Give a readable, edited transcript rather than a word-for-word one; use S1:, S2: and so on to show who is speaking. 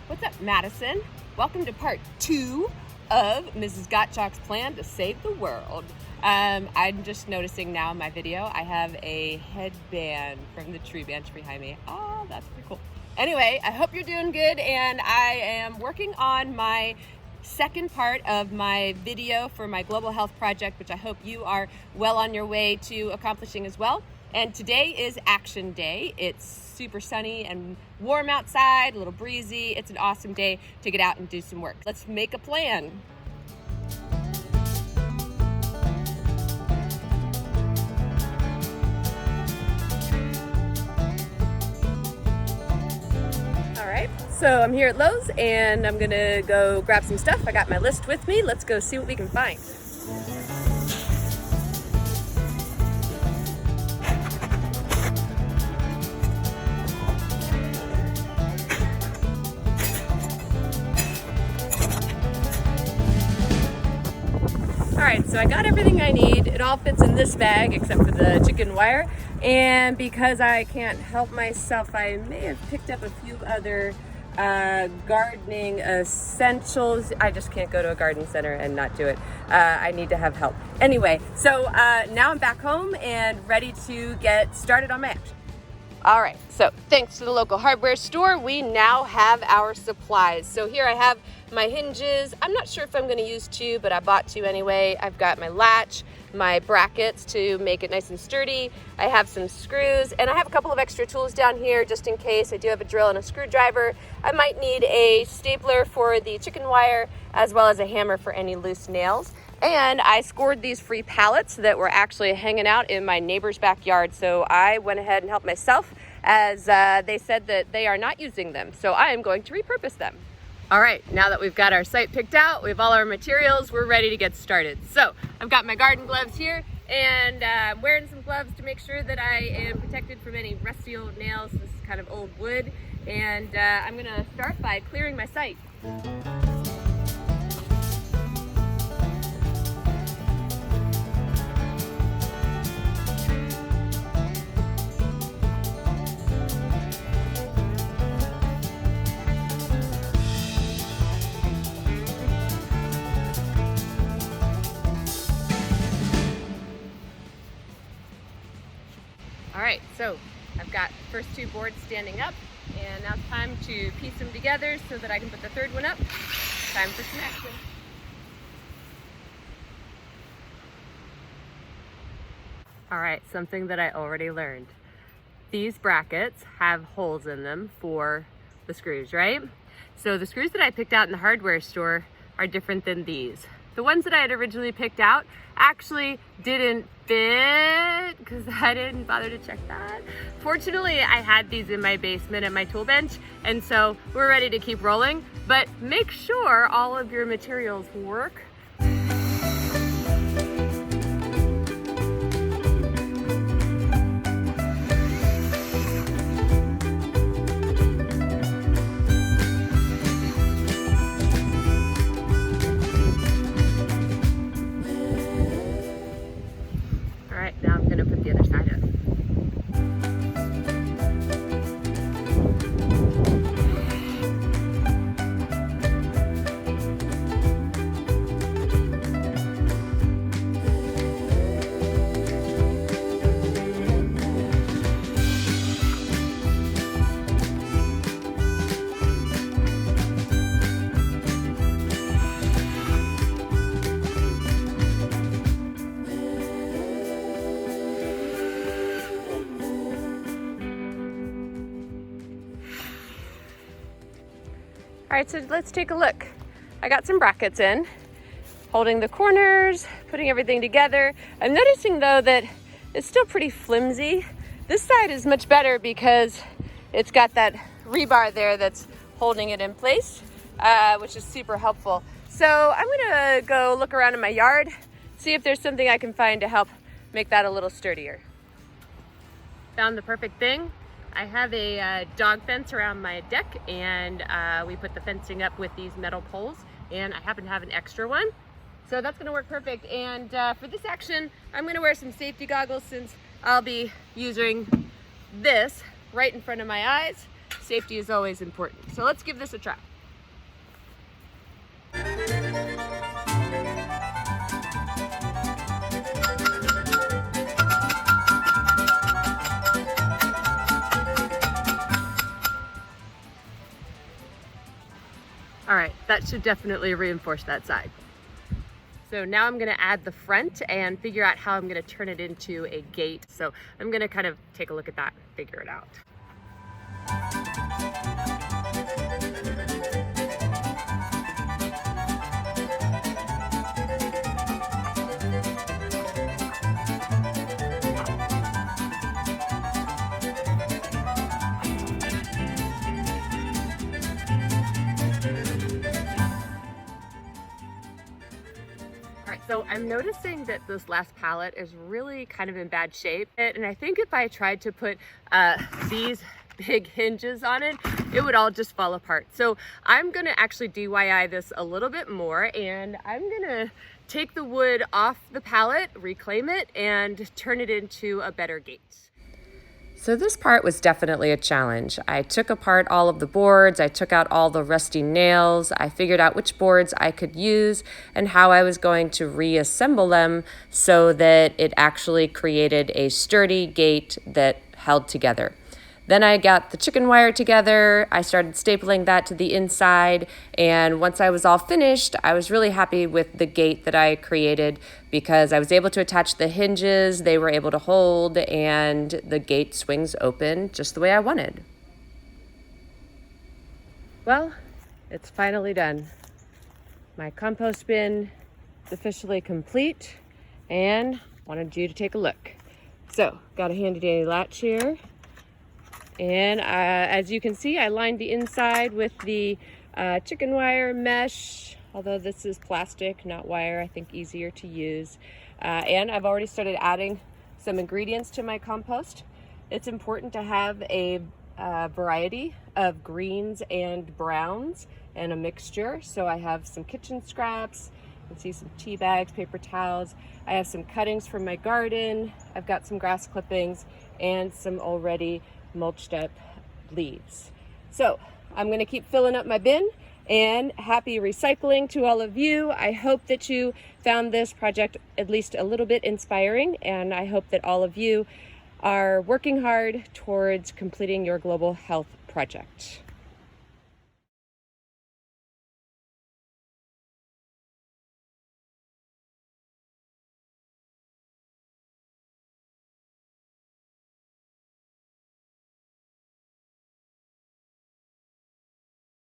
S1: What's up, Madison? Welcome to part 2 of Mrs. Gottschalk's plan to save the world. I'm just noticing now in my video, I have a headband from the tree bench behind me. Oh, that's pretty cool. Anyway, I hope you're doing good, and I am working on my second part of my video for my global health project, which I hope you are well on your way to accomplishing as well. And today is action day. It's super sunny and warm outside, a little breezy. It's an awesome day to get out and do some work. Let's make a plan. All right, so I'm here at Lowe's and I'm gonna go grab some stuff. I got my list with me. Let's go see what we can find. All right, so I got everything I need. It all fits in this bag except for the chicken wire. And because I can't help myself, I may have picked up a few other gardening essentials. I just can't go to a garden center and not do it. I need to have help. Anyway, so now I'm back home and ready to get started on my action. All right, so thanks to the local hardware store, we now have our supplies. So here I have my hinges. I'm not sure if I'm gonna use 2, but I bought 2 anyway. I've got my latch, my brackets to make it nice and sturdy. I have some screws, and I have a couple of extra tools down here just in case. I do have a drill and a screwdriver. I might need a stapler for the chicken wire, as well as a hammer for any loose nails. And I scored these free pallets that were actually hanging out in my neighbor's backyard. So I went ahead and helped myself, as they said that they are not using them. So I am going to repurpose them. All right, now that we've got our site picked out, we have all our materials, we're ready to get started. So I've got my garden gloves here, and I'm wearing some gloves to make sure that I am protected from any rusty old nails. This is kind of old wood. And I'm gonna start by clearing my site. All right, so I've got the first 2 boards standing up, and now it's time to piece them together so that I can put the 3rd one up. Time for some action. All right, something that I already learned. These brackets have holes in them for the screws, right? So the screws that I picked out in the hardware store are different than these. The ones that I had originally picked out actually didn't fit because I didn't bother to check that. Fortunately, I had these in my basement at my tool bench, and so we're ready to keep rolling. But make sure all of your materials work. Now I'm going to put the other side up. All right, so let's take a look. I got some brackets in, holding the corners, putting everything together. I'm noticing though that it's still pretty flimsy. This side is much better because it's got that rebar there that's holding it in place, which is super helpful. So I'm gonna go look around in my yard, see if there's something I can find to help make that a little sturdier. Found the perfect thing. I have a dog fence around my deck, and we put the fencing up with these metal poles, and I happen to have an extra one. So that's gonna work perfect. And for this action, I'm gonna wear some safety goggles since I'll be using this right in front of my eyes. Safety is always important. So let's give this a try. that should definitely reinforce that side. So now I'm gonna add the front and figure out how I'm gonna turn it into a gate. So I'm gonna kind of take a look at that and figure it out. So I'm noticing that this last pallet is really kind of in bad shape. And I think if I tried to put these big hinges on it, it would all just fall apart. So I'm gonna actually DIY this a little bit more, and I'm gonna take the wood off the pallet, reclaim it, and turn it into a better gate. So this part was definitely a challenge. I took apart all of the boards, I took out all the rusty nails, I figured out which boards I could use and how I was going to reassemble them so that it actually created a sturdy gate that held together. Then I got the chicken wire together, I started stapling that to the inside, and once I was all finished, I was really happy with the gate that I created because I was able to attach the hinges, they were able to hold, and the gate swings open just the way I wanted. Well, it's finally done. My compost bin is officially complete, and wanted you to take a look. So, got a handy dandy latch here. And as you can see, I lined the inside with the chicken wire mesh, although this is plastic, not wire, I think easier to use. And I've already started adding some ingredients to my compost. It's important to have a variety of greens and browns and a mixture. So I have some kitchen scraps, you can see some tea bags, paper towels. I have some cuttings from my garden. I've got some grass clippings and some already mulched up leaves. So I'm going to keep filling up my bin, and happy recycling to all of you. I hope that you found this project at least a little bit inspiring, and I hope that all of you are working hard towards completing your global health project.